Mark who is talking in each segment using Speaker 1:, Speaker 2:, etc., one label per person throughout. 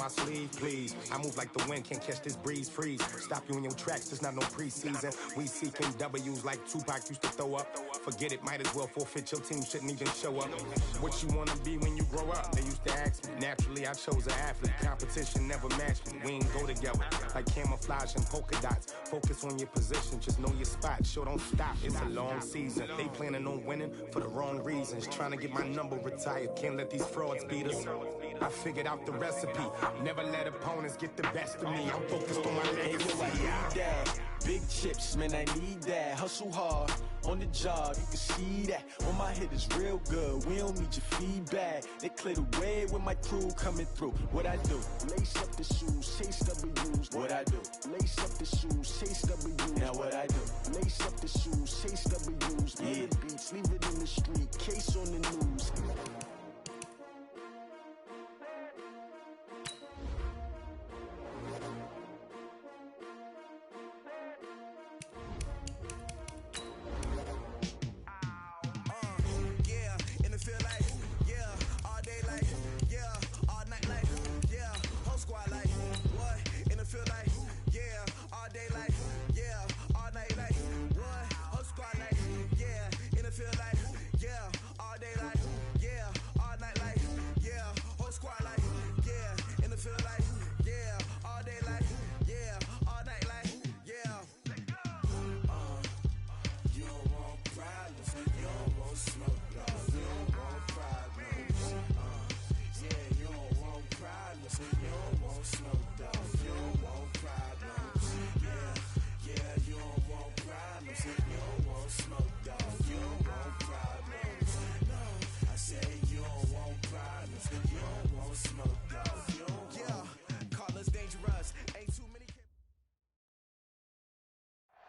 Speaker 1: my sleeve, please. I move like the wind, can't catch this breeze, freeze. Stop you in your tracks, there's not no preseason. We seeking W's like Tupac used to throw up. Forget it, might as well forfeit, your team shouldn't even show up. What you wanna be when you grow up? They used to ask me. Naturally, I chose an athlete. Competition never matched me. We ain't go together like camouflage and polka dots. Focus on your position, just know your spot. Sure, don't stop, it's a long season. They planning on winning for the wrong reasons. Trying to get my number retired, can't let these frauds beat us. I figured out the recipe. Never let opponents get the best of me. I'm focused on my legacy.
Speaker 2: Big chips, man, I need that. Hustle hard on the job, you can see that. On my head is real good, we don't need your feedback. They clear the way with my crew coming through. What I do? Lace up the shoes, chase W's. What I do? Lace up the shoes, chase W's. Now what I do? Lace up the shoes, chase W's. Yeah. Beats, leave it in the street, case on the news.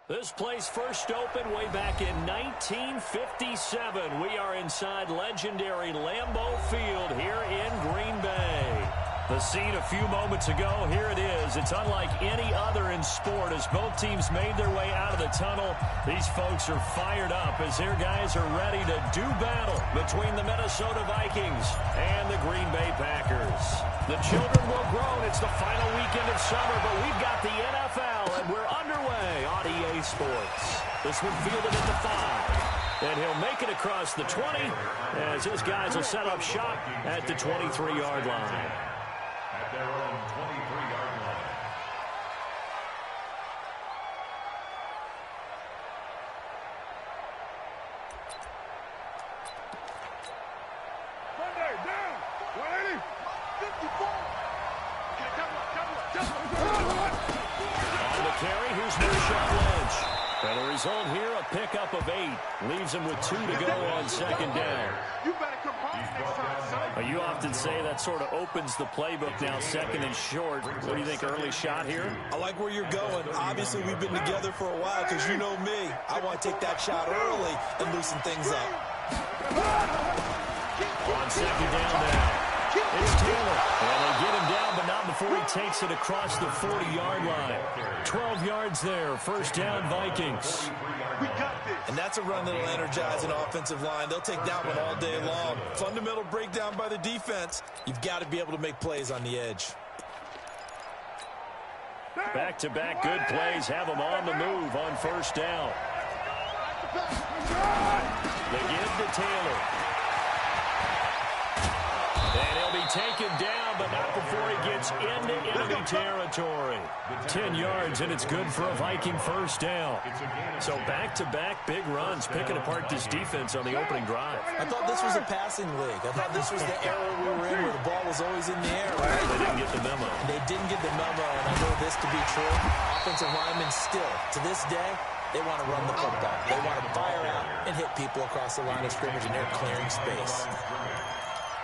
Speaker 3: This place first opened way back in 1957. We are inside legendary Lambeau Field here in Green Bay. The scene a few moments ago, here it is. It's unlike any other in sport as both teams made their way out of the tunnel. These folks are fired up as their guys are ready to do battle between the Minnesota Vikings and the Green Bay Packers. The children will groan. It's the final weekend of summer, but we've got the NFL, and we're underway on EA Sports. This one fielded at the 5. And he'll make it across the 20 as his guys will set up shop at the 23-yard line.
Speaker 4: At their own 23-yard line.
Speaker 5: Monday, down, 180, 54.
Speaker 3: On the carry, here's Marshawn Lynch. And the result here, a pickup of 8. Leaves him with 2 to go on second down.
Speaker 5: You better come home next time, son.
Speaker 3: You often say that sort of opens the playbook now, second and short. What do you think, early shot here?
Speaker 2: I like where you're going. Obviously, we've been together for a while because you know me. I want to take that shot early and loosen things up.
Speaker 3: On second down now. It's Taylor. And they get him down, but not before he takes it across the 40-yard line. 12 yards there. First down, Vikings.
Speaker 5: We got this.
Speaker 2: And that's a run that'll energize an offensive line. They'll take that one all day long. Fundamental breakdown by the defense. You've got to be able to make plays on the edge.
Speaker 3: Back-to-back good plays have them on the move on first down. They give to Taylor. And he'll be taken down, but not before he gets into enemy territory. 10 yards, and it's good for a Viking first down. So back-to-back big runs, picking apart this defense on the opening drive.
Speaker 2: I thought this was a passing league. I thought this was the era we were in where the ball was always in the air. Right?
Speaker 3: They didn't get the memo.
Speaker 2: They didn't get the memo, and I know this to be true. Offensive linemen still, to this day, they want to run the football. They want to fire out and hit people across the line of scrimmage, and they're clearing space.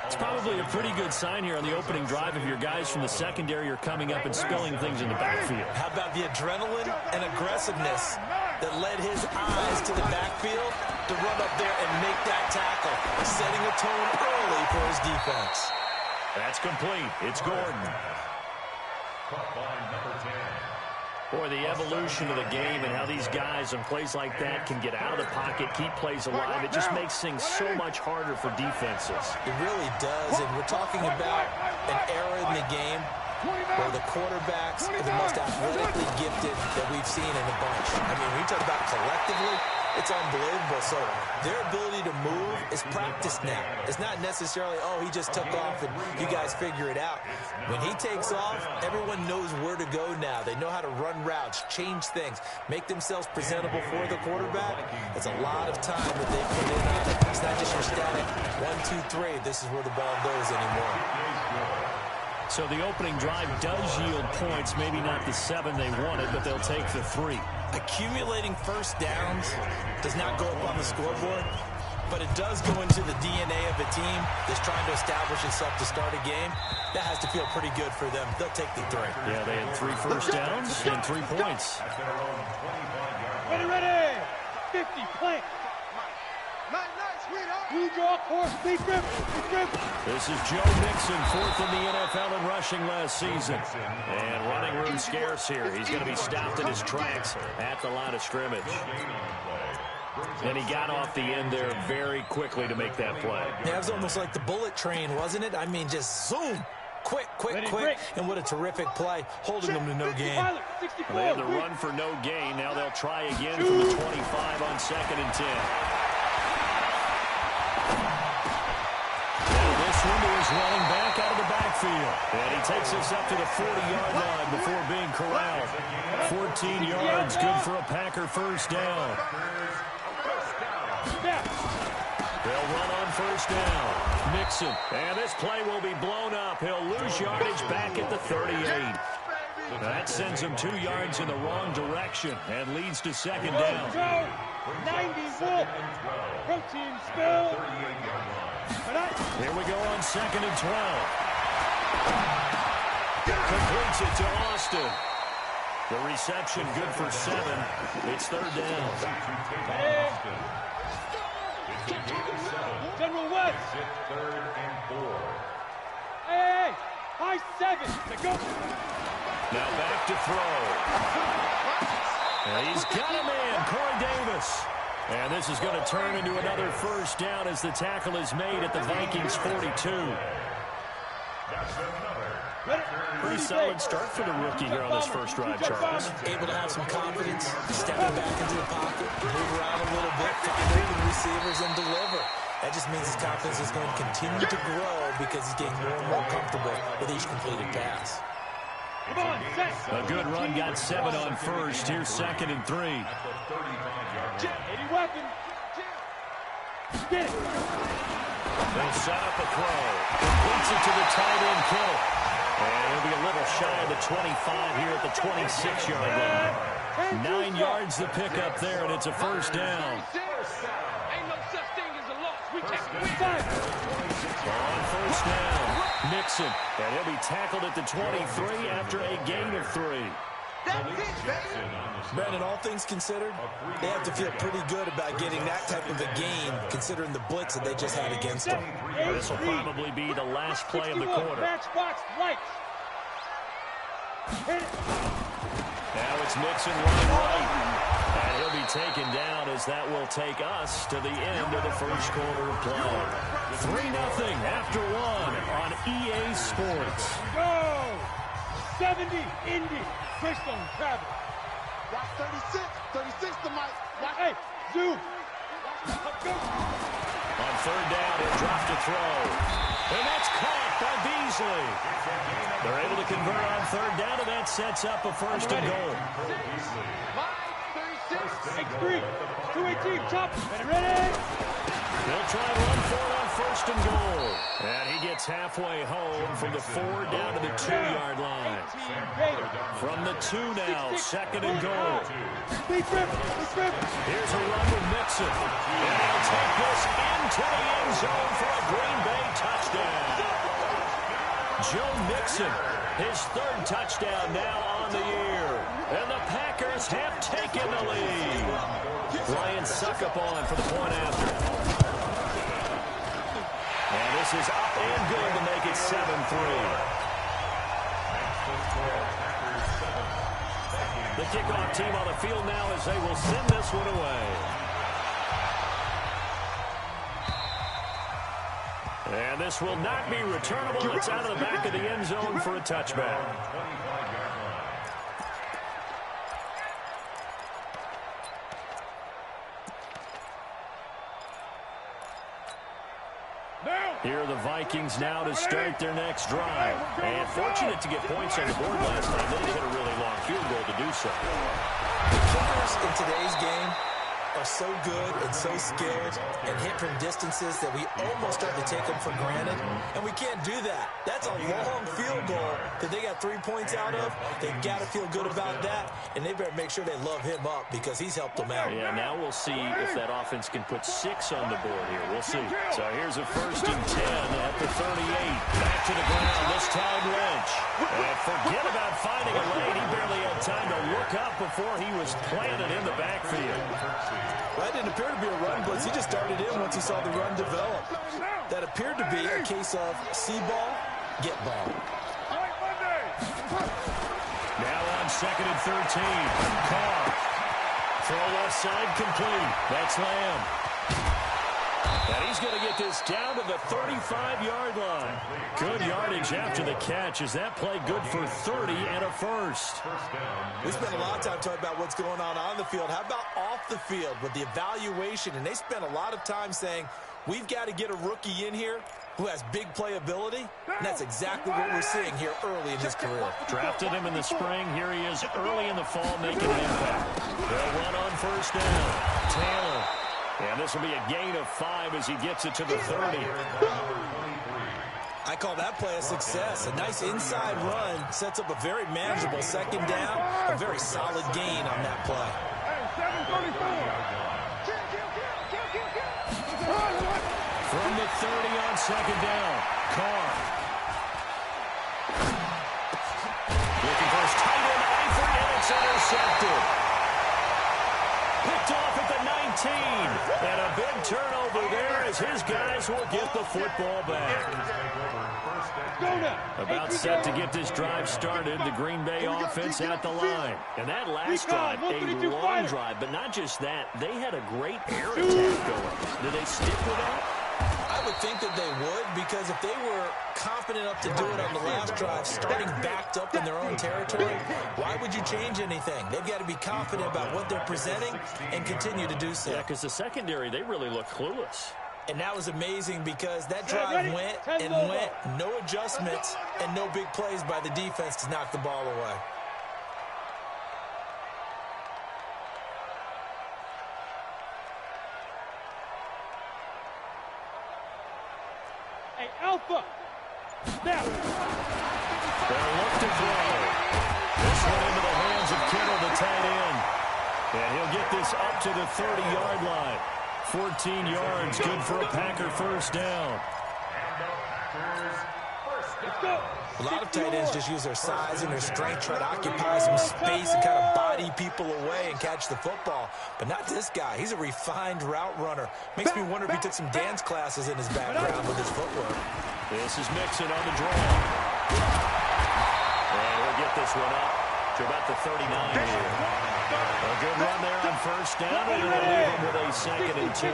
Speaker 3: It's probably a pretty good sign here on the opening drive if your guys from the secondary are coming up and spilling things in the backfield.
Speaker 2: How about the adrenaline and aggressiveness that led his eyes to the backfield to run up there and make that tackle, setting a tone early for his defense.
Speaker 3: That's complete. It's Gordon.
Speaker 4: Caught by number 10.
Speaker 3: Boy, the evolution of the game and how these guys on plays like that can get out of the pocket, keep plays alive, it just makes things so much harder for defenses.
Speaker 2: It really does, and we're talking about an era in the game
Speaker 6: where the quarterbacks are the most athletically gifted that we've seen in a bunch. I mean, when you talk about collectively, it's unbelievable. So their ability to move is practiced now. It's not necessarily, oh, he just took off and you guys figure it out. When he takes off, everyone knows where to go now. They know how to run routes, change things, make themselves presentable for the quarterback. It's a lot of time that they put in on it. It's not just your static 1, 2, 3. This is where the ball goes anymore.
Speaker 3: So the opening drive does yield points, maybe not the 7 they wanted, but they'll take the 3.
Speaker 6: Accumulating first downs does not go up on the scoreboard, but it does go into the DNA of a team that's trying to establish itself to start a game. That has to feel pretty good for them. They'll take the 3.
Speaker 3: Yeah, they had 3 first downs and 3 points.
Speaker 5: Ready. 50, plant. We draw course, big grip.
Speaker 3: This is Joe Mixon, 4th in the NFL in rushing last season. And running room scarce here. He's going to be stopped in his tracks at the line of scrimmage. And he got off the end there very quickly to make that play.
Speaker 6: Yeah, it was almost like the bullet train, wasn't it? I mean, just zoom. Quick. And what a terrific play, holding them to no gain.
Speaker 3: Well, they had to run for no gain. Now they'll try again from the 25 on 2nd and 10. Swindle is running back out of the backfield. And he takes us up to the 40-yard line before being corralled. 14 yards, good for a Packer first down. They'll run on first down. Mixon. And this play will be blown up. He'll lose yardage back at the 38. That sends him 2 yards in the wrong direction and leads to 2nd down.
Speaker 5: 90 Wolf. Protein spill.
Speaker 3: Here we go on 2nd and 12. Completes it to Austin. The reception good for 7. It's 3rd down.
Speaker 5: General West.
Speaker 4: 3rd and 4.
Speaker 5: Hey, high 7. Go.
Speaker 3: Now back to throw. And he's got him in, Corey Davis. And this is going to turn into another first down as the tackle is made at the Vikings 42. Pretty solid start for the rookie here on this first drive, Charles.
Speaker 6: Able to have some confidence, stepping back into the pocket, move around a little bit, find open receivers, and deliver. That just means his confidence is going to continue to grow because he's getting more and more comfortable with each completed pass.
Speaker 3: A good run, got 7 on first. Here's 2nd and 3.
Speaker 5: Any weapon. Get it.
Speaker 3: They'll set up a throw. Completes it to the tight end, Kittle. And he'll be a little shy of the 25 here at the 26-yard line. 9 yards to pick up there, and it's a first down.
Speaker 5: Ain't no such thing as a loss. We can't win.
Speaker 3: On first down, Mixon. And he'll be tackled at the 23 after a gain of 3.
Speaker 6: Brandon, all things considered, they have to feel pretty good about getting that type of a gain, considering the blitz that they just had against them.
Speaker 3: This will probably be the last play of the quarter.
Speaker 5: Matchbox lights. Hit it.
Speaker 3: Now it's Mixon running right. And he'll be taken down as that will take us to the end of the first quarter of play. 3-0 after 1 on EA Sports.
Speaker 5: Go! 70, Indy, Crystal, Travis.
Speaker 7: Watch 36, 36 to Mike.
Speaker 5: Hey, zoom. Go.
Speaker 3: On 3rd down, he'll drop to throw. And that's caught by Beasley. They're able to convert on 3rd down, and that sets up a 1st and goal.
Speaker 5: 6-3, 2-18, chop. Ready?
Speaker 3: They'll try and run for it on 1st and goal. And he gets halfway home from the 4 down to the 2-yard line. From the 2 now, 2nd and goal. Here's a run with Mixon. And he'll take this into the end zone for a Green Bay touchdown. Joe Mixon, his 3rd touchdown now on the year. And the Packers have taken the lead. Ryan Succop for the point after. And this is up and good to make it 7-3. The kickoff team on the field now as they will send this one away. And And this will not be returnable. It's out of the back of the end zone for a touchback. Here are the Vikings now to start their next drive. And fortunate to get points on the board last time. They hit a really long field goal to do so.
Speaker 6: Kickers in today's game are so good and so skilled and hit from distances that we almost start to take them for granted. And we can't do that. That's a long field goal that they got 3 points out of. They've got to feel good about that, and they better make sure they love him up because he's helped them out.
Speaker 3: Yeah, now we'll see if that offense can put 6 on the board here. We'll see. So here's a 1st and 10 at the 38. Back to the ground, this time Lynch. And forget about finding a lane. He barely had time to look up before he was planted in the backfield.
Speaker 6: Well, that didn't appear to be a run blitz. He just started in once he saw the run develop. That appeared to be a case of see ball, get ball.
Speaker 3: Now on 2nd and 13. Carr. Throw left side complete. That's Lamb. And he's going to get this down to the 35-yard line. Good yardage after the catch. Is that play good for 30 and a first?
Speaker 6: We spent a lot of time talking about what's going on the field. How about off the field with the evaluation? And they spent a lot of time saying, we've got to get a rookie in here who has big playability. And that's exactly what we're seeing here early in his career.
Speaker 3: Drafted him in the spring. Here he is early in the fall making an impact. They'll run on 1st down. Taylor. And this will be a gain of 5 as he gets it to the 30.
Speaker 6: I call that play a success. A nice inside run sets up a very manageable 2nd down. A very solid gain on that play.
Speaker 3: From the 30 on 2nd down, Carr. Looking for his tight end, Eifert, and it's intercepted. Picked off at the 19. And a big turnover there as his guys will get the football back. About set to get this drive started. The Green Bay offense at the line. And that last drive, a long drive. But not just that, they had a great air attack going. Did they stick with that?
Speaker 6: I would think that they would, because if they were confident enough to do it on the last drive, starting backed up in their own territory, why would you change anything? They've got to be confident about what they're presenting and continue to do so.
Speaker 3: Yeah, because the secondary, they really look clueless.
Speaker 6: And that was amazing because that drive went and went, no adjustments, and no big plays by the defense to knock the ball away.
Speaker 5: Alpha. Snap.
Speaker 3: They'll look to throw. This one into the hands of Kittle, the tight end. And he'll get this up to the 30-yard line. 14 yards, good for a Packer 1st down.
Speaker 6: A lot of tight ends just use their size and their strength, try to occupy some space and kind of body people away and catch the football. But not this guy. He's a refined route runner. Makes me wonder if he took some dance classes in his background with his footwork.
Speaker 3: This is Mixon on the draw. And we'll get this one up to about the 39 here. A good run there on 1st down, and it'll leave him with a 2nd and 2.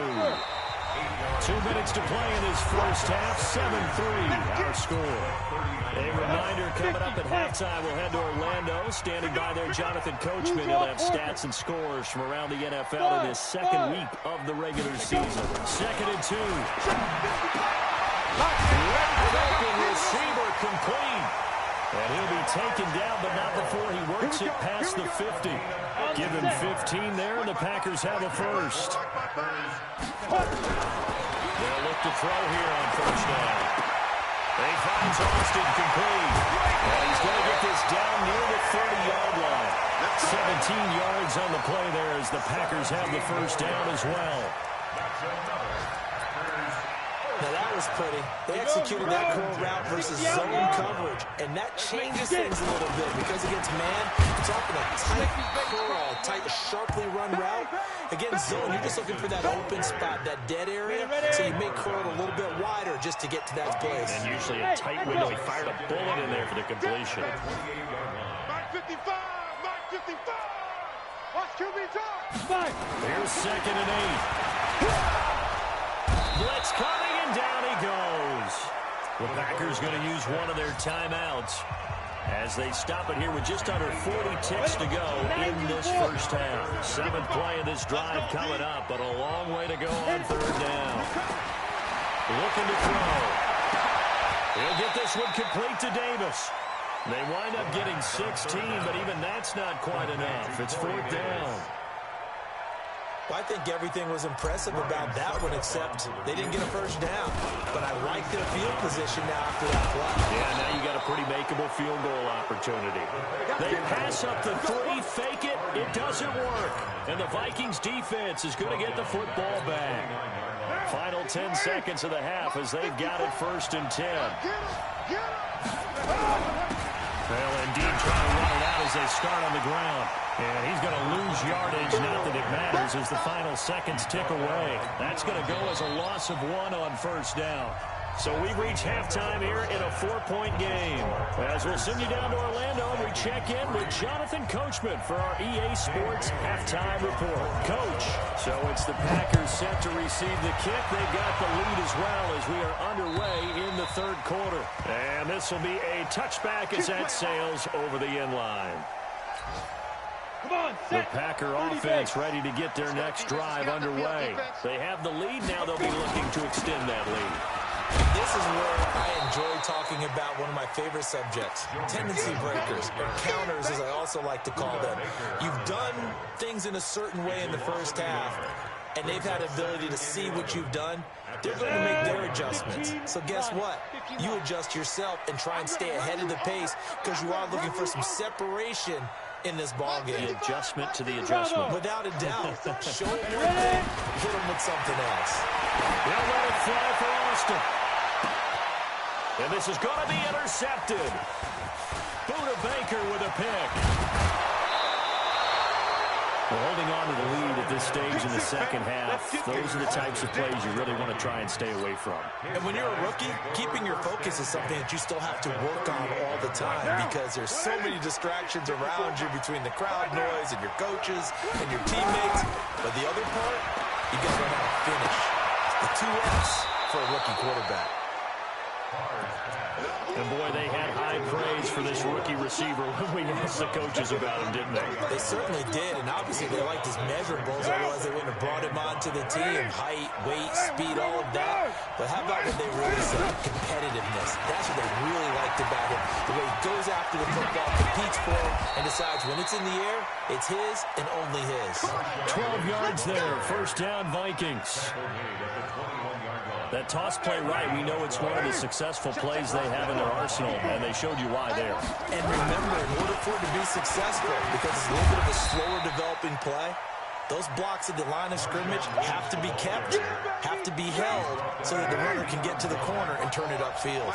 Speaker 3: 2 minutes to play in this 1st half. 7-3 our score. A reminder coming up at halftime. We'll head to Orlando. Standing by there, Jonathan Coachman. He'll have stats and scores from around the NFL in this 2nd week of the regular season. 2nd and 2. Open receiver complete. And he'll be taken down, but not before he works it past the 50. Give him 15 there, and the Packers have a first. They'll look to throw here on 1st down. He finds Austin complete. And he's going to get this down near the 30-yard line. 17 yards on the play there as the Packers have the 1st down as well.
Speaker 6: Now that was pretty. They executed that curl route versus zone coverage, and that changes things a little bit because against man, it's often a tight curl, tight, sharply run route. Against zone, you're just looking for that open spot, that dead area, so you make curl a little bit wider just to get to that place.
Speaker 3: And usually a tight window. He fired a bullet in there for the completion.
Speaker 7: Mark 55, Mark 55. Watch QB talk.
Speaker 3: Here's 2nd and 8. blitz coming, and down he goes. The Packers going to use one of their timeouts as they stop it here with just under 40 ticks to go in this first half. 7th play of this drive coming up, but a long way to go on 3rd down. Looking to throw. He'll get this one complete to Davis. They wind up getting 16, but even that's not quite enough. It's 4th down.
Speaker 6: Well, I think everything was impressive about that one, except they didn't get a first down. But I like their field position now after that play.
Speaker 3: Yeah, now you got a pretty makeable field goal opportunity. They pass up the 3, fake it, it doesn't work. And the Vikings defense is going to get the football back. Final 10 seconds of the half as they've got it 1st and 10. Well, indeed, trying to run it out as they start on the ground. And he's going to lose yardage, not that it matters, as the final seconds tick away. That's going to go as a loss of 1 on 1st down. So we've reached halftime here in a 4-point game. As we'll send you down to Orlando, we check in with Jonathan Coachman for our EA Sports Halftime Report. Coach, so it's the Packers set to receive the kick. They've got the lead as well as we are underway in the 3rd quarter. And this will be a touchback as that sails over the end line. The Packer offense ready to get their next drive underway. They have the lead now. They'll be looking to extend that lead.
Speaker 6: This is where I enjoy talking about one of my favorite subjects, tendency breakers, or counters as I also like to call them. You've done things in a certain way in the first half, and they've had the ability to see what you've done. They're going to make their adjustments. So guess what? You adjust yourself and try and stay ahead of the pace because you are looking for some separation in this ball game.
Speaker 3: The adjustment to the adjustment.
Speaker 6: Without a doubt. Show them one thing, hit them with something else.
Speaker 3: They'll let it fly for Austin. And this is going to be intercepted. Buda Baker with a pick. Well, holding on to the lead at this stage in the second half, those are the types of plays you really want to try and stay away from.
Speaker 6: And when you're a rookie, keeping your focus is something that you still have to work on all the time because there's so many distractions around you between the crowd noise and your coaches and your teammates. But the other part, you got to learn how to finish. The 2 F's for a rookie quarterback.
Speaker 3: And boy, they had high praise for this rookie receiver when we asked the coaches about him, didn't they?
Speaker 6: They certainly did, and obviously they liked his measurables, otherwise they wouldn't have brought him onto the team. Height, weight, speed, all of that. But how about what they really said? Competitiveness. That's what they really liked about him. The way he goes after the football, competes for it, and decides when it's in the air, it's his and only his.
Speaker 3: 12 yards there, 1st down Vikings. That toss play right, we know it's one of the successful plays they have in their arsenal, and they showed you why there.
Speaker 6: And remember, in order for it to be successful, because it's a little bit of a slower developing play, those blocks at the line of scrimmage have to be kept, have to be held, so that the runner can get to the corner and turn it upfield.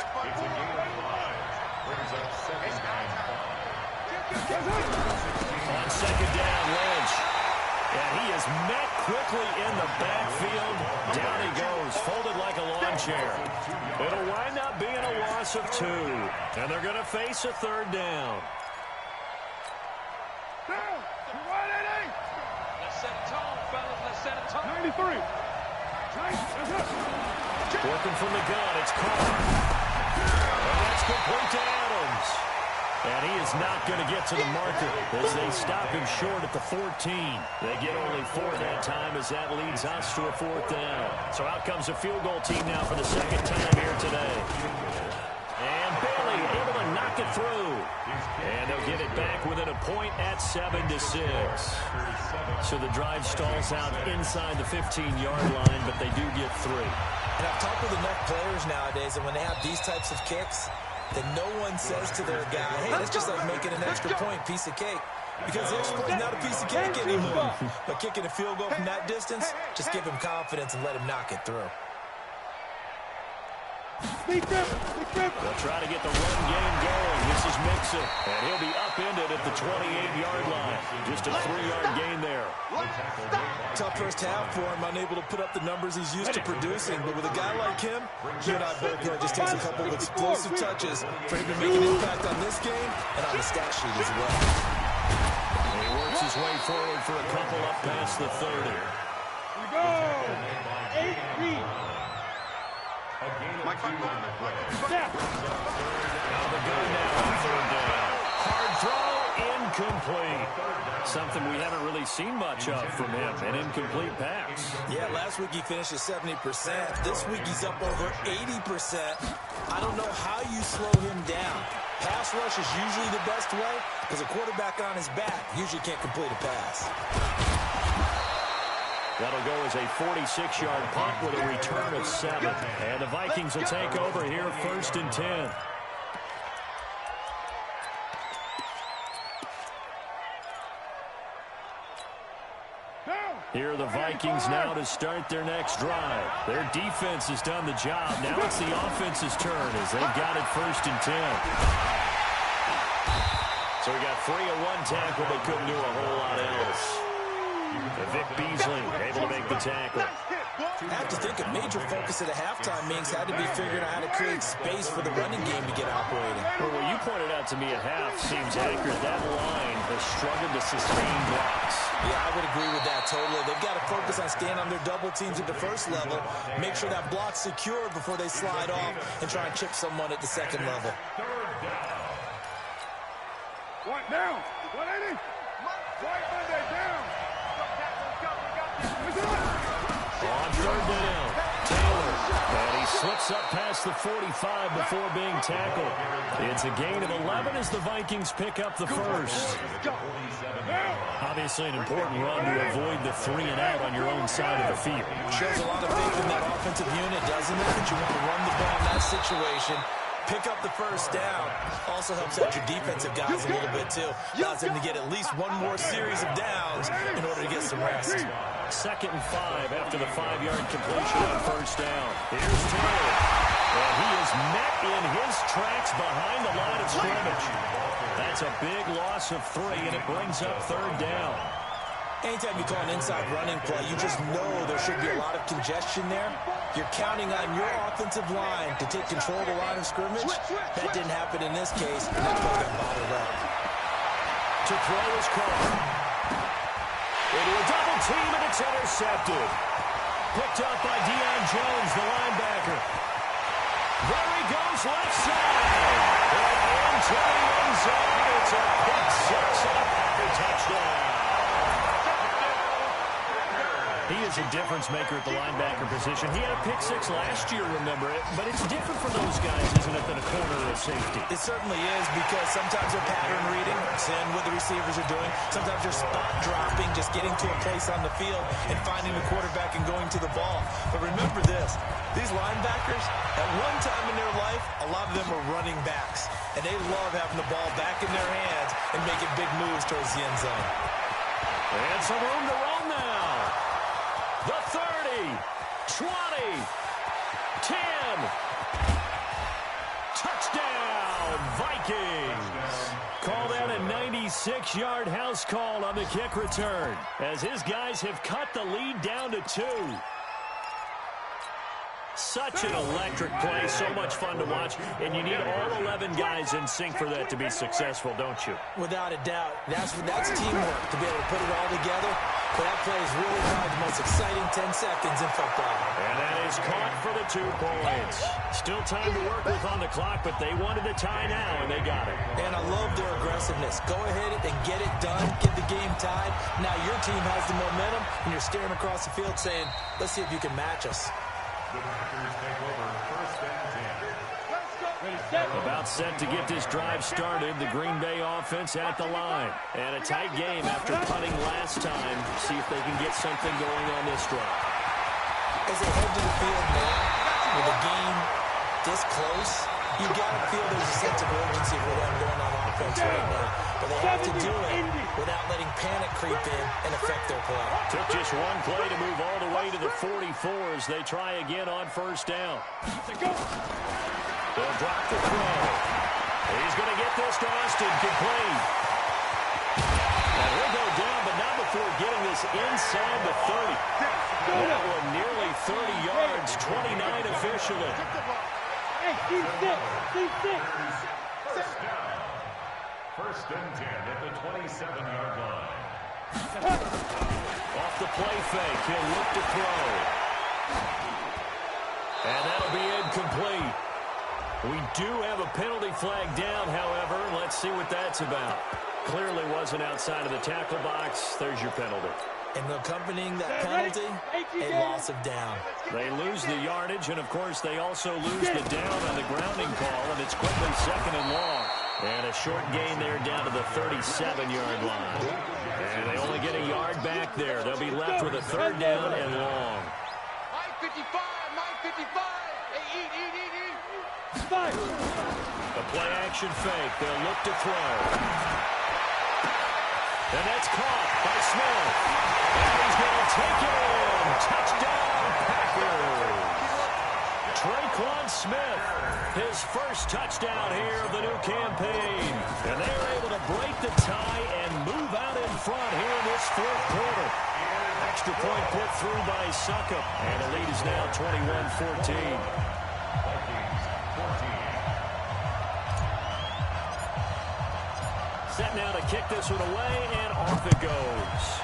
Speaker 3: On 2nd down, Lynch. And he is met quickly in the backfield. Down he goes, folded like a lawn chair. It'll wind up being a loss of 2. And they're going to face a 3rd down.
Speaker 5: Let's set a tone, fellas. Let's set a tone.
Speaker 7: 93.
Speaker 3: Working from the gun, it's caught. And that's complete to Adams. And he is not going to get to the marker as they stop him short at the 14. They get only 4 that time as that leads us to a 4th down. So out comes a field goal team now for the 2nd time here today. And Bailey able to knock it through. And they'll get it back within a point at 7-6. So the drive stalls out inside the 15-yard line, but they do get 3.
Speaker 6: And I've talked with enough players nowadays, and when they have these types of kicks, then no one says to their guy, hey, that's just like making an extra point, piece of cake. Because the extra point is not a piece of cake anymore. But kicking a field goal from that distance, just give him confidence and let him knock it through.
Speaker 3: They'll try to get the run game going. This is Mixon, and he'll be upended at the 28-yard line. Just a 3-yard gain there.
Speaker 6: Tough first half for him, unable to put up the numbers he's used to producing. But with a guy like him, you and I both know it just takes a couple of explosive touches for him to make an impact on this game and on the stat sheet as well.
Speaker 3: And he works his way forward for a couple up past the 30.
Speaker 7: Here we go. 8 feet.
Speaker 3: Out of the gun now on third down. Hard throw, incomplete. Something we haven't really seen much of from him, an incomplete pass.
Speaker 6: Yeah, last week he finished at 70%. This week he's up over 80%. I don't know how you slow him down. Pass rush is usually the best way because a quarterback on his back usually can't complete a pass.
Speaker 3: That'll go as a 46-yard punt with a return of 7. And the Vikings will take over here, 1st and 10. Here are the Vikings now to start their next drive. Their defense has done the job. Now it's the offense's turn as they've got it 1st and 10. So we got 3 of 1 tackle, but couldn't do a whole lot else. Vic Beasley able to make the tackle.
Speaker 6: I have to think a major focus at a halftime means had to be figuring out how to create space for the running game to get operating.
Speaker 3: Well, what you pointed out to me at half seems accurate. That line has struggled to sustain blocks.
Speaker 6: Yeah, I would agree with that totally. They've got to focus on staying on their double teams at the first level, make sure that block's secured before they slide off and try and chip someone at the second level.
Speaker 7: One down. 180. White Monday down.
Speaker 3: On third down, Taylor. And he slips up past the 45 before being tackled. It's a gain of 11 as the Vikings pick up the first. Obviously an important run to avoid the 3 and out on your own side of the field.
Speaker 6: Shows a lot of faith in that offensive unit, doesn't it? That you want to run the ball in that situation. Pick up the first down. Also helps out your defensive guys a little bit, too. Allows them to get at least one more series of downs in order to get some rest.
Speaker 3: 2nd and 5 after the 5-yard completion on first down. Here's Taylor. And he is met in his tracks behind the line of scrimmage. That's a big loss of 3, and it brings up 3rd down.
Speaker 6: Anytime you call an inside running play, you just know there should be a lot of congestion there. You're counting on your offensive line to take control of the line of scrimmage. That didn't happen in this case, and that's why they got bottled up.
Speaker 3: To throw is called. Into a double team, and it's intercepted. Picked up by Deion Jones, the linebacker. There he goes, left side. And into the end zone. It's a pick 6 and a Packer touchdown. He is a difference maker at the linebacker position. He had a pick 6 last year, remember it, but it's different for those guys, isn't it, than a corner or a safety?
Speaker 6: It certainly is, because sometimes they're pattern reading, seeing what the receivers are doing. Sometimes they're spot dropping, just getting to a place on the field and finding the quarterback and going to the ball. But remember this, these linebackers, at one time in their life, a lot of them were running backs, and they love having the ball back in their hands and making big moves towards the end zone.
Speaker 3: And some room to run now. The 30, 20, 10. Touchdown, Vikings. Call that a 96-yard house call on the kick return, as his guys have cut the lead down to 2. Such an electric play, so much fun to watch, and you need all 11 guys in sync for that to be successful, don't you?
Speaker 6: Without a doubt. That's teamwork, to be able to put it all together. But that play is really probably the most exciting 10 seconds in football.
Speaker 3: And that is caught for the 2 points. Still time to work with on the clock, but they wanted a tie now, and they got it.
Speaker 6: And I love their aggressiveness. Go ahead and get it done, get the game tied. Now your team has the momentum, and you're staring across the field saying, let's see if you can match us.
Speaker 4: The Packers take over 1st and 10.
Speaker 3: About set to get this drive started. The Green Bay offense at the line. And a tight game after punting last time. See if they can get something going on this drive.
Speaker 6: As they head to the field now, with the game this close, you got to feel there's a sense of urgency for them going on offense right now. But they have to do it without letting panic creep in and affect their play.
Speaker 3: Took just one play to move all the way to the 44 as they try again on first down. They'll drop the throw. He's going to get this to Austin, complete. And he'll go down, but not before getting this inside the 30. That one nearly 30 yards, 29 officially.
Speaker 5: Hey, D6.
Speaker 4: 1st and 10 at the 27-yard line.
Speaker 3: Off the play fake, he'll look to throw. And that'll be incomplete. We do have a penalty flag down, however. Let's see what that's about. Clearly wasn't outside of the tackle box. There's your penalty.
Speaker 6: And accompanying that penalty, a loss of down.
Speaker 3: They lose the yardage, and, of course, they also lose the down on the grounding call, and it's quickly 2nd and long. And a short gain there down to the 37-yard line. And they only get a yard back there. They'll be left with a 3rd down and long.
Speaker 5: 9:55.
Speaker 3: The play-action fake. They'll look to throw. And that's caught by Smith. And he's going to take it in. Touchdown, Packers. Traquan Smith, his first touchdown here of the new campaign. And they're able to break the tie and move out in front here in this 4th quarter. Extra point put through by Succop. And the lead is now 21-14. Set now to kick this one away, and off it goes.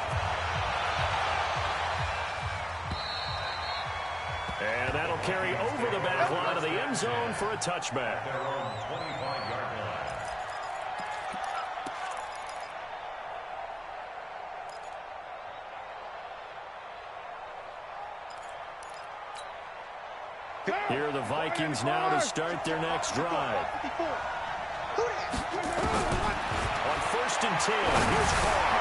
Speaker 3: And that'll carry over the back line of the end zone for a touchback. Here are the Vikings now to start their next drive. On 1st and 10, here's Carr.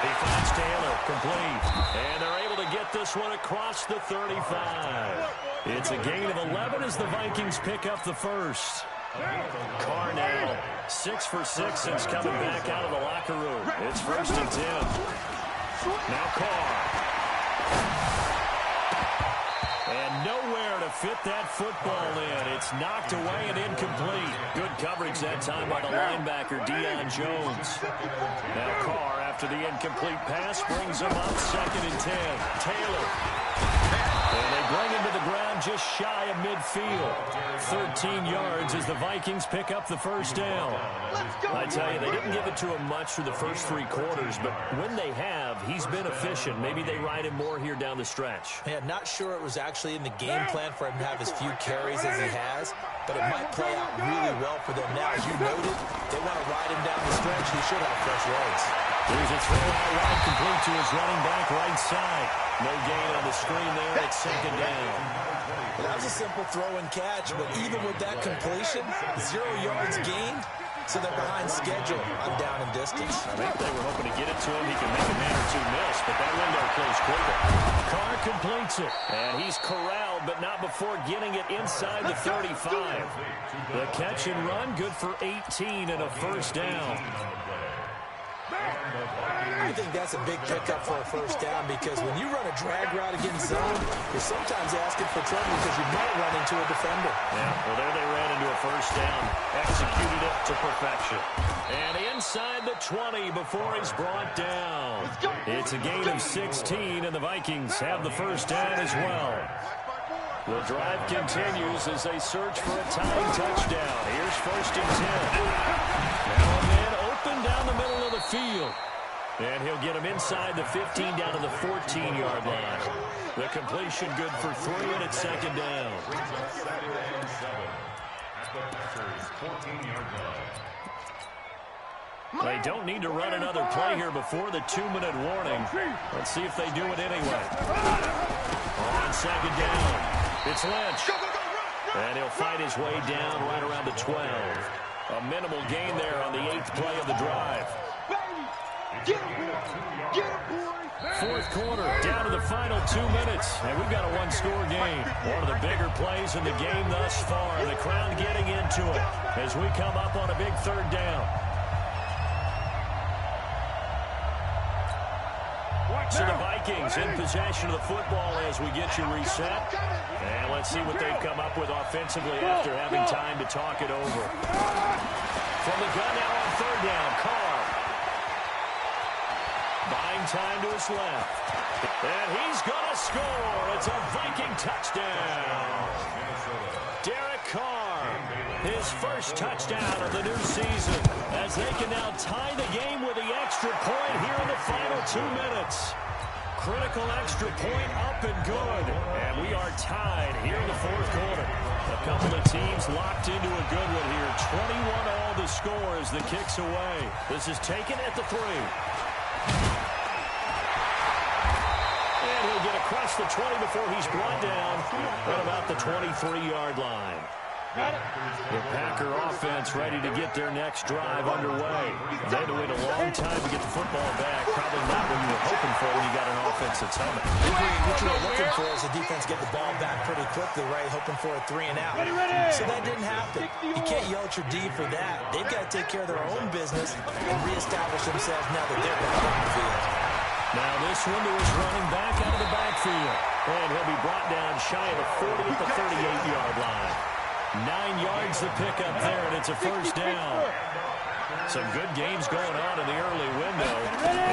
Speaker 3: He finds Taylor, complete. And they're able to get this one across the 35. It's a gain of 11 as the Vikings pick up the first. Carr now 6 for 6 since coming back out of the locker room. It's 1st and 10. Now Carr. And nowhere to fit that football in. It's knocked away and incomplete. Good coverage that time by the linebacker, Deion Jones. Now Carr, after the incomplete pass, brings him up 2nd and 10. Taylor. And they bring him to the ground just shy of midfield. 13 yards as the Vikings pick up the first down. I tell you, they didn't give it to him much through the first 3 quarters, but when they have, he's been efficient. Maybe they ride him more here down the stretch.
Speaker 6: Yeah, not sure it was actually in the game plan for him to have as few carries as he has, but it might play out really well for them now. As you noted, they want to ride him down the stretch. He should have fresh legs.
Speaker 3: Here's a throw out wide, complete to his running back right side. No gain on the screen there. It's 2nd down.
Speaker 6: Well, that was a simple throw and catch, but even with that completion, 0 yards gained, so they're behind schedule on down and distance.
Speaker 3: I think they were hoping to get it to him. He can make a man or 2 miss, but that window closed quicker. Carr completes it, and he's corralled, but not before getting it inside the 35. The catch and run, good for 18 and a 1st down.
Speaker 6: I think that's a big pickup for a 1st down because when you run a drag route against zone, you're sometimes asking for trouble because you might run into a defender.
Speaker 3: Yeah, well, there they ran into a 1st down. Executed it to perfection. And inside the 20 before he's brought down. It's a gain of 16, and the Vikings have the 1st down as well. The drive continues as they search for a tying touchdown. Here's 1st and 10. Now a man open down the middle of the field. And he'll get him inside the 15 down to the 14-yard line. The completion good for 3, and it's 2nd down. They don't need to run another play here before the 2-minute warning. Let's see if they do it anyway. On 2nd down. It's Lynch. And he'll fight his way down right around the 12. A minimal gain there on the 8th play of the drive. 4th quarter, down to the final 2 minutes. And we've got a 1-score game. One of the bigger plays in the game thus far. And the crowd getting into it as we come up on a big 3rd down. So the Vikings in possession of the football as we get you reset. And let's see what they've come up with offensively after having time to talk it over. From the gun now on 3rd down, Carr. Buying time to his left. And he's going to score. It's a Viking touchdown. Derek Carr, his first touchdown of the new season, as they can now tie the game with the extra point here in the final 2 minutes. critical extra point up and good. And we are tied here in the fourth quarter. A couple of teams locked into a good one here. 21 all the score as the kick's away. This is taken at the 3. And he'll get across the 20 before he's brought down at about the 23-yard line. The Packer offense ready to get their next drive underway. They had to wait a long time to get the football back. Probably not what you were hoping for when you got an offense that's humming.
Speaker 6: What you were looking for is the defense get the ball back pretty quickly, right? Hoping for a 3 and out. So that didn't happen. You can't yell at your D for that. They've got to take care of their own business and reestablish themselves now that they're back on the field.
Speaker 3: Now this window is running back out of the backfield. And he'll be brought down shy of the 40 at the 38-yard line. 9 yards to pick up there, and it's a first down. Some good games going on in the early window.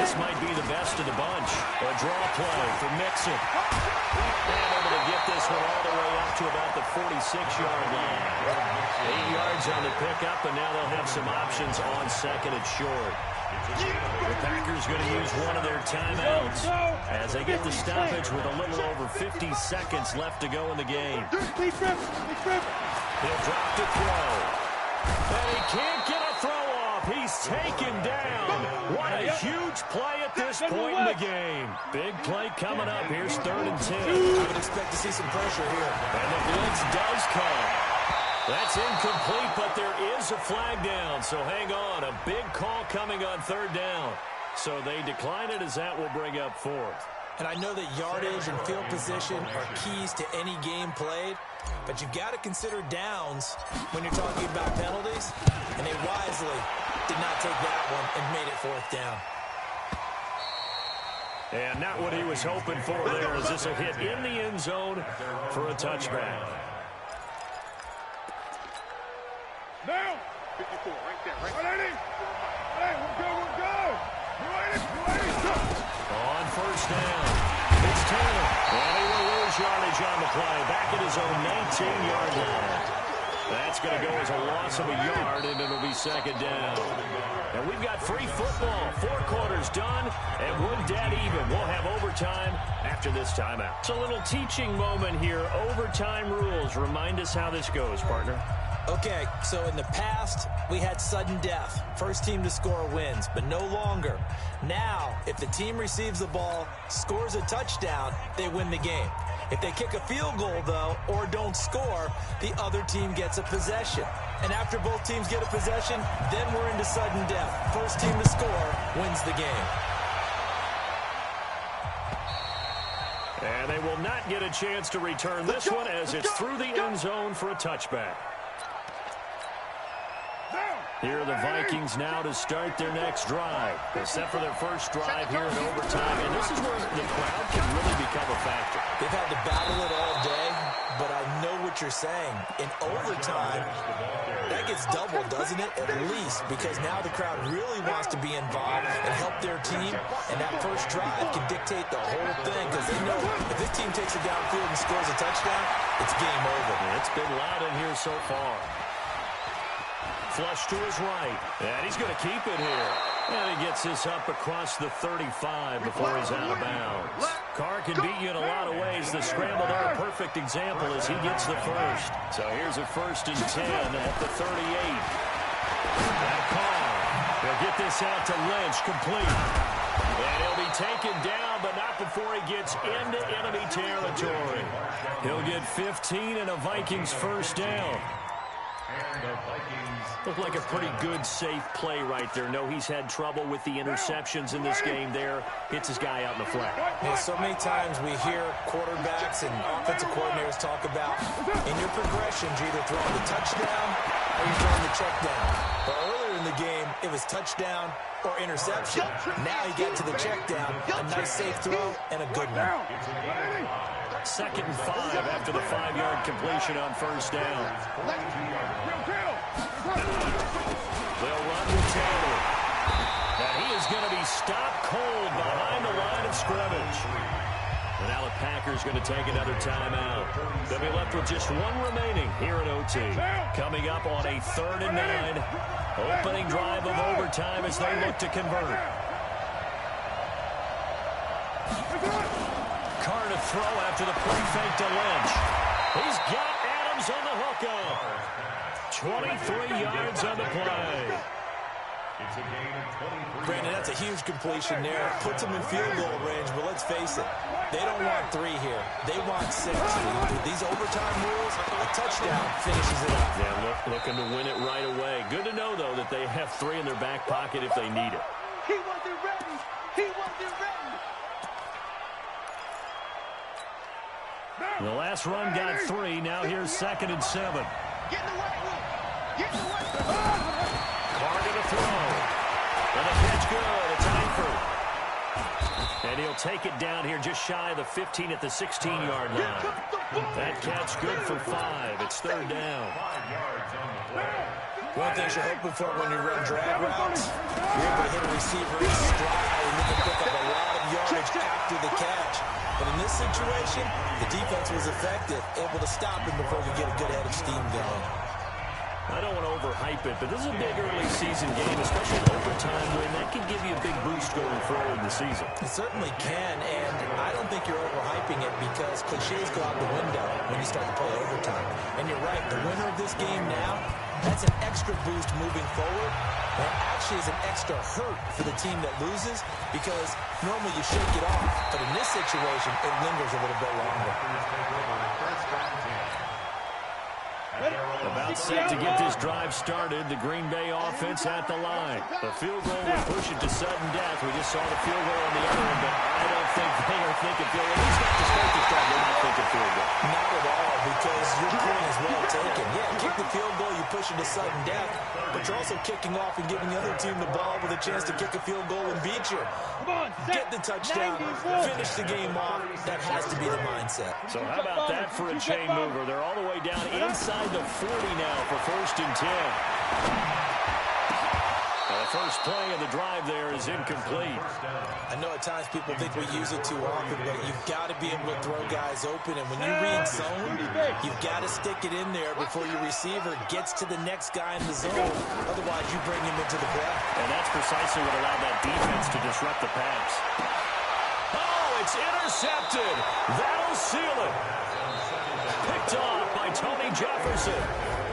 Speaker 3: This might be the best of the bunch. A draw play for Mixon. And able to get this one all the way up to about the 46-yard line. 8 yards on the pickup, and now they'll have some options on second and short. The Packers going to use one of their timeouts as they get the stoppage with a little over 50 seconds left to go in the game. He'll drop to throw. And he can't get a throw off. He's taken down. What a huge play at this point in the game. Big play coming up. Here's 3rd and 10.
Speaker 6: I would expect to see some pressure here.
Speaker 3: And the blitz does come. That's incomplete, but there is a flag down. So hang on. A big call coming on 3rd down. So they decline it as that will bring up 4th.
Speaker 6: And I know that yardage and field position are keys to any game played, but you've got to consider downs when you're talking about penalties, and they wisely did not take that one and made it 4th down.
Speaker 3: And not what he was hoping for there, as this will hit in the end zone for a touchback.
Speaker 7: Down. 54, right there, right. 180. We're good. 280.
Speaker 3: On first down, it's Taylor. And he will lose yardage on the play. Back at his own 19-yard line. That's going to go as a loss of a yard, and it'll be 2nd down. And we've got free football. 4 quarters done, and we're dead even. We'll have overtime after this timeout. It's a little teaching moment here. Overtime rules. Remind us how this goes, partner.
Speaker 6: Okay, so in the past, we had sudden death. First team to score wins, but no longer. Now, if the team receives the ball, scores a touchdown, they win the game. If they kick a field goal, though, or don't score, the other team gets a possession. And after both teams get a possession, then we're into sudden death. First team to score wins the game.
Speaker 3: And they will not get a chance to return this one as it's through the end zone for a touchback. Here are the Vikings now to start their next drive. They set for their first drive here in overtime, and this is where the crowd can really become a factor.
Speaker 6: They've had to battle it all day, but I know what you're saying. In overtime, that gets doubled, doesn't it? At least, because now the crowd really wants to be involved and help their team, and that first drive can dictate the whole thing, because they know if this team takes it downfield and scores a touchdown, it's game over.
Speaker 3: It's been loud in here so far. Flush to his right, and he's going to keep it here. And he gets this up across the 35 before he's out of bounds. Carr can beat you in a lot of ways. The scramble there, a perfect example as he gets the first. So here's a 1st and 10 at the 38. And Carr, he'll get this out to Lynch, complete. And he'll be taken down, but not before he gets into enemy territory. He'll get 15 and a Vikings first down.
Speaker 4: And the Vikings
Speaker 3: Looked like a pretty good, safe play right there. No, he's had trouble with the interceptions in this game there. Hits his guy out in the flat.
Speaker 6: Yeah, so many times we hear quarterbacks and offensive coordinators talk about in your progressions, you're either throwing the touchdown or you're throwing the check down. But earlier in the game, it was touchdown or interception. Now he got to the check down, a nice safe throw, and a good one.
Speaker 3: 2nd and 5 after the 5-yard completion on first down. They'll run with Taylor. And he is going to be stopped cold behind the line of scrimmage. And now the Packers going to take another timeout. They'll be left with just one remaining here at OT. Coming up on a 3rd and 9. Opening drive of overtime as they look to convert. Carr to throw after the play fake to Lynch. He's got Adams on the hook up. 23 yards on the play.
Speaker 4: It's a gain of 23.
Speaker 6: Brandon, that's a huge completion there. Puts them in field goal range, but let's face it, they don't want 3 here. They want 6. With these overtime rules, a touchdown finishes it up.
Speaker 3: Yeah, looking to win it right away. Good to know, though, that they have 3 in their back pocket if they need it.
Speaker 5: He wasn't ready. He wasn't ready.
Speaker 3: The last run got 3. Now here's 2nd and 7.
Speaker 5: Get in the way, Will. Get in the way.
Speaker 3: Carr to the throw. And the pitch good. It's Eifert. And he'll take it down here just shy of the 15 at the 16-yard line. That catch good for 5. It's 3rd down.
Speaker 4: 5 yards on the play.
Speaker 6: One thing you're hoping for when you run drag routes, you're able to hit a receiver in stride and you can pick up a lot of yardage after the catch. But in this situation, the defense was effective, able to stop him before we get a good head of steam going.
Speaker 3: I don't want to overhype it, but this is a big early season game, especially an overtime win. That can give you a big boost going forward in the season.
Speaker 6: It certainly can, and I don't think you're overhyping it because cliches go out the window when you start to play overtime. And you're right, the winner of this game now, that's an extra boost moving forward. And it actually is an extra hurt for the team that loses because normally you shake it off. But in this situation, it lingers a little bit longer.
Speaker 3: About set to get this drive started. The Green Bay offense at the line. The field goal would push it to sudden death. We just saw the field goal on the other end, but I don't think they are thinking field goal. At least not to start this drive. They're not thinking field goal.
Speaker 6: Not at all, because your point is well taken. Yeah, kick the field goal, you push it to sudden death, but you're also kicking off and giving the other team the ball with a chance to kick a field goal and beat you. Get the touchdown, finish the game off. That has to be the mindset.
Speaker 3: So how about that for a chain mover? They're all the way down inside the 40 now for 1st and 10. The first play of the drive there is incomplete.
Speaker 6: I know at times people think we use it too often, but you've got to be able to throw guys open. And when you read zone, you've got to stick it in there before your receiver gets to the next guy in the zone. Otherwise, you bring him into the play.
Speaker 3: And that's precisely what allowed that defense to disrupt the pass. Oh, it's intercepted. That'll seal it. Picked off by Tony Jefferson.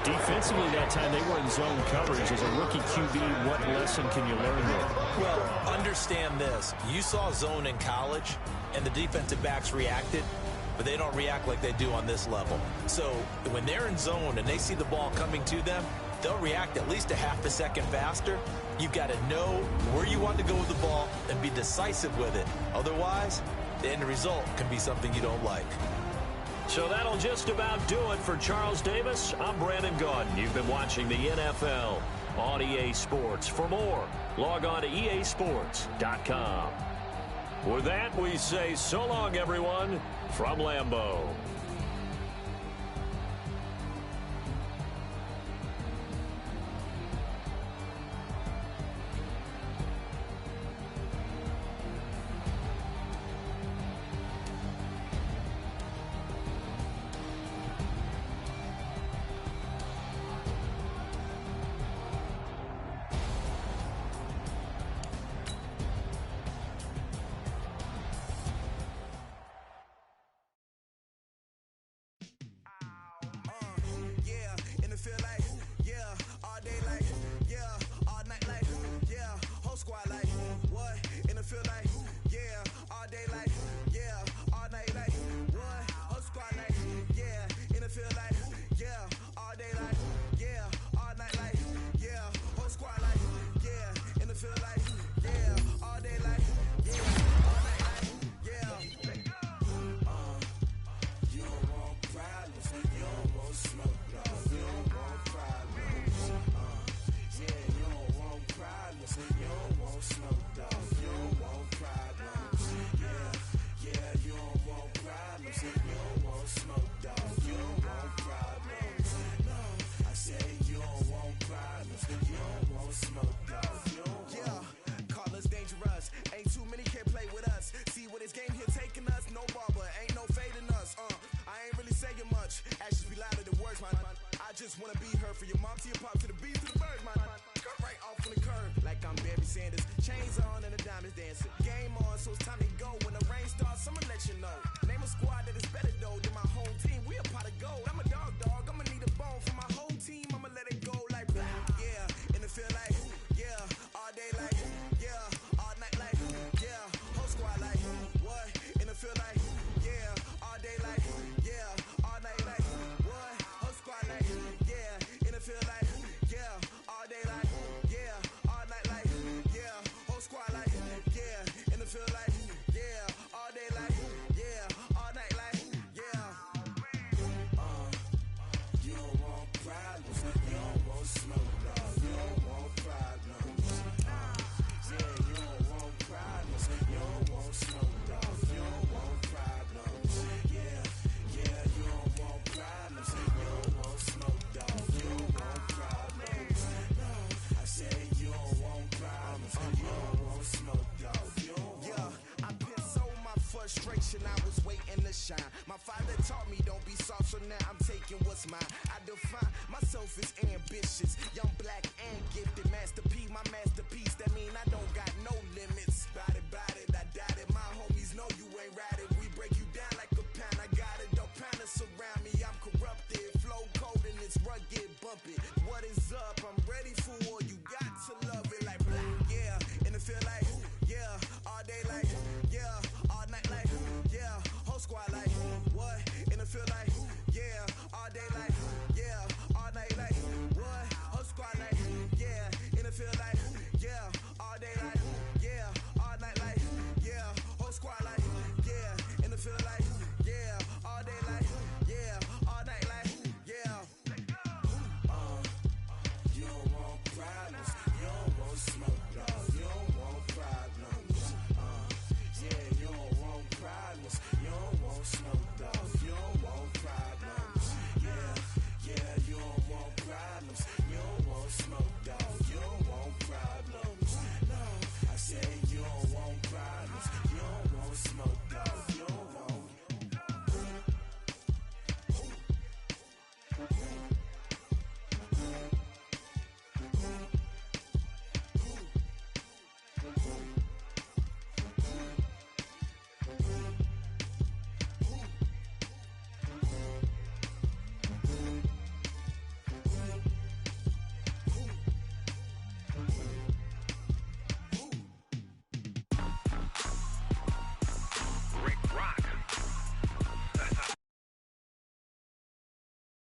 Speaker 3: Defensively that time, they were in zone coverage. As a rookie QB, what lesson can you learn there?
Speaker 6: Well, understand this. You saw zone in college, and the defensive backs reacted, but they don't react like they do on this level. So when they're in zone and they see the ball coming to them, they'll react at least a half a second faster. You've got to know where you want to go with the ball and be decisive with it. Otherwise, the end result can be something you don't like.
Speaker 3: So that'll just about do it for Charles Davis. I'm Brandon Gaudin. You've been watching the NFL on EA Sports. For more, log on to easports.com. With that, we say so long, everyone, from Lambeau.
Speaker 8: taught me don't be soft, so now I'm taking what's mine. I define myself as ambitious.